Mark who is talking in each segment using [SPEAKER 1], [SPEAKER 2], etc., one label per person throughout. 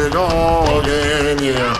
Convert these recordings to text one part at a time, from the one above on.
[SPEAKER 1] we go again, yeah.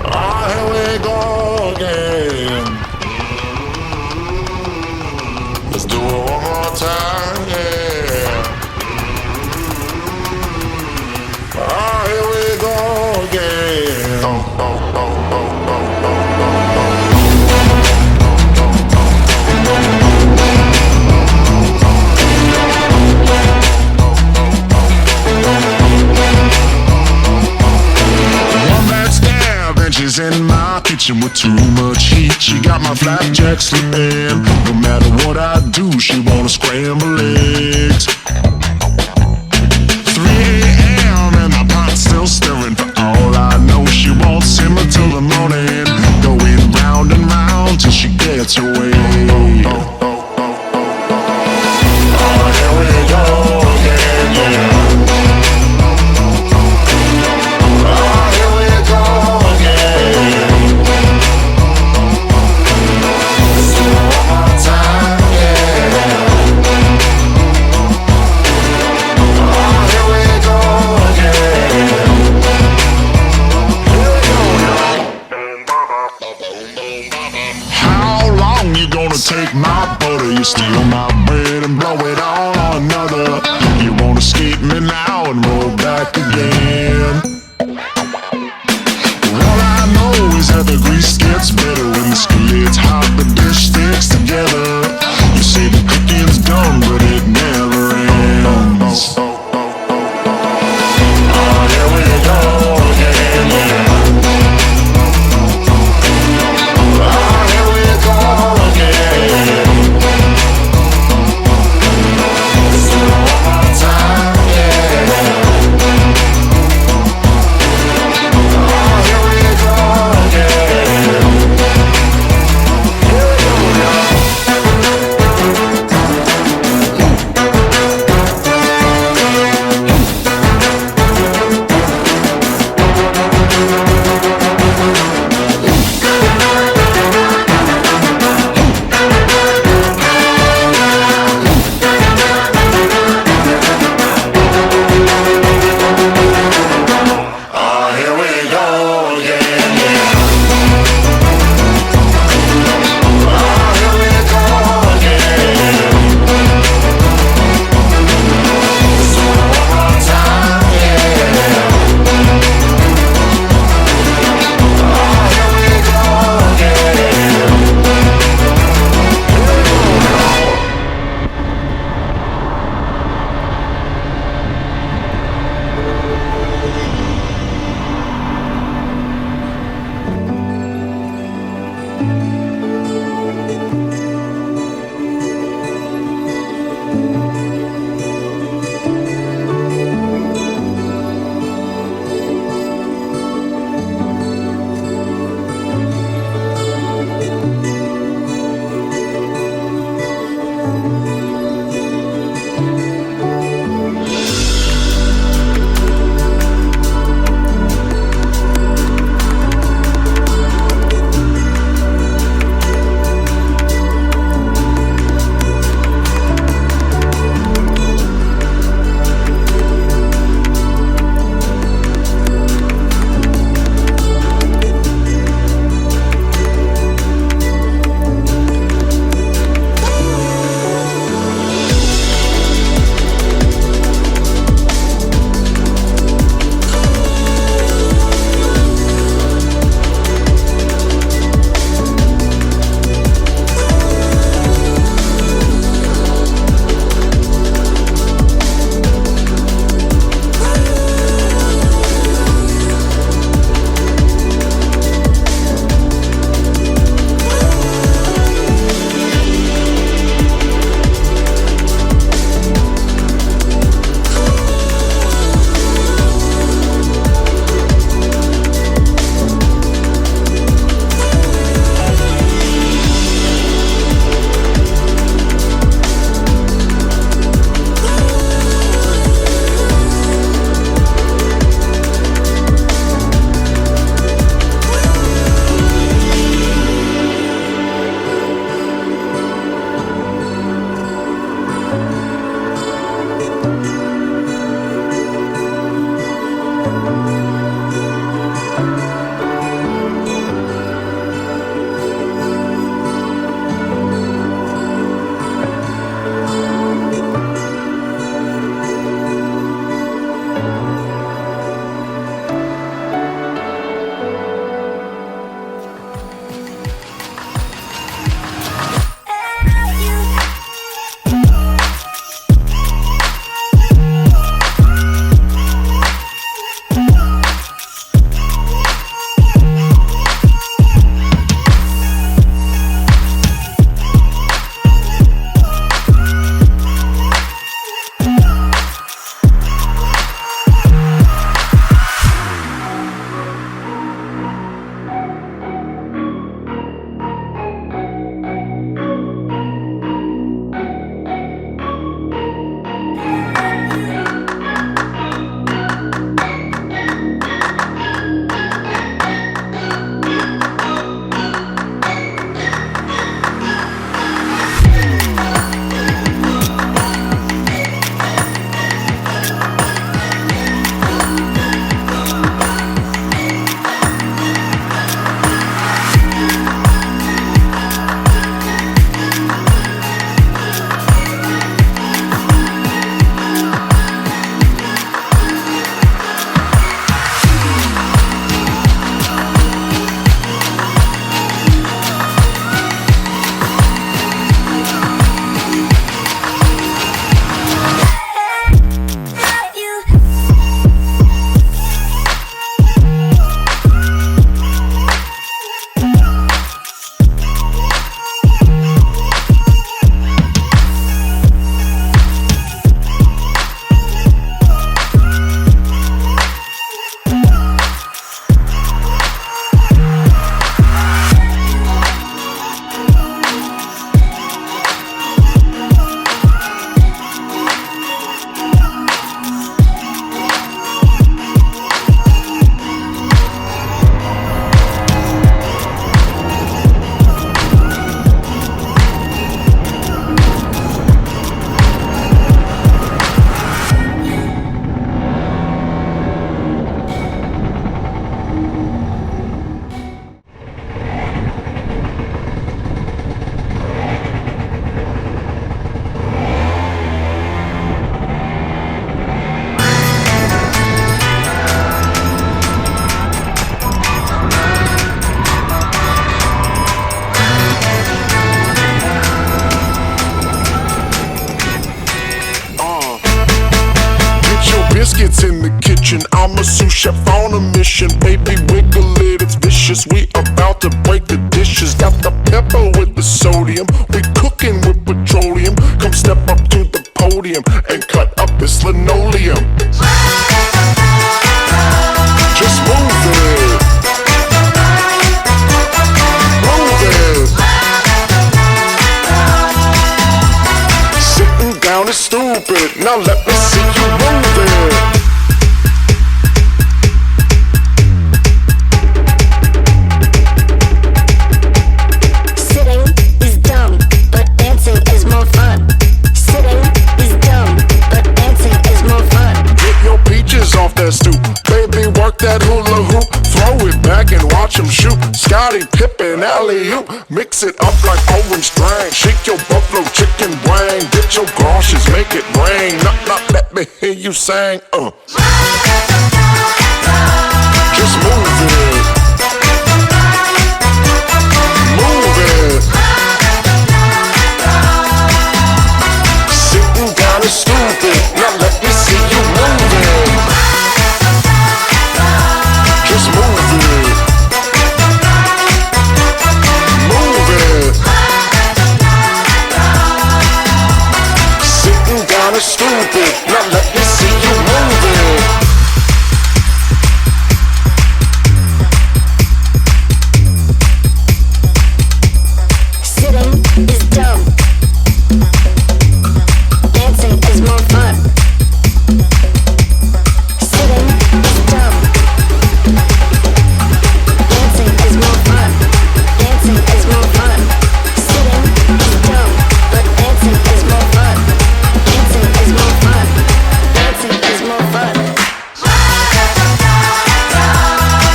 [SPEAKER 1] Oh, here we go again. Let's do it one more time, yeah. Oh, here we go again. Oh, oh, oh, oh, oh, oh, oh. She's in my kitchen with too much heat. She got my flapjack slipping. No matter what I do, she wanna scramble eggs. 3 a.m. and the pot's still stirring. For all I know, she won't simmer till the morning. Going round and round till she gets her way. Oh, here we go again, yeah. Take my butter, you steal my bread and blow it all on another. You wanna escape me now and roll back again. All I know is that the grease gets better when the skillet's hot, the dish sticks together. You say the cooking's done, but it never ends. Oh, here we go again, yeah. kids in the kitchen, I'm a sous chef on a mission. Baby, wiggle it, it's vicious. We about to break the dishes. Got the pepper with the sodium. We cooking with petroleum. Come step up to the podium and cut up this linoleum. Just move it. Move it. Sitting down is stupid. Now let me see you move it. Off that stoop, baby, work that hula hoop. Throw it back and watch him shoot. Scottie Pippen, alley-oop. Mix it up like orange drink. Shake your buffalo chicken brain. Get your galoshes, make it rain. Not let me hear you sing. Just move it. Move it. Sitting down is stupid. Now let me see you move it. Just move it. Move it. Sitting down is stupid. Now let me see you move it.
[SPEAKER 2] Sitting is dumb. Dancing is more fun. Sitting is dumb. Dancing is more fun. Dancing is more fun. Sitting is dumb, but dancing is more fun. Dancing is more fun. Dancing is more fun.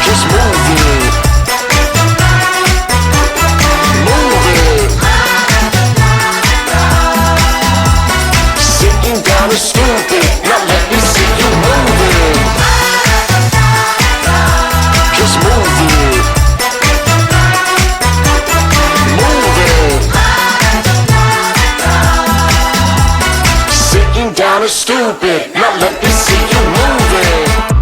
[SPEAKER 1] Just move it. Move it. Sitting down is stupid. Now let me see you move it. Just move it. Move it. Sitting down is stupid. Now let me see you move it.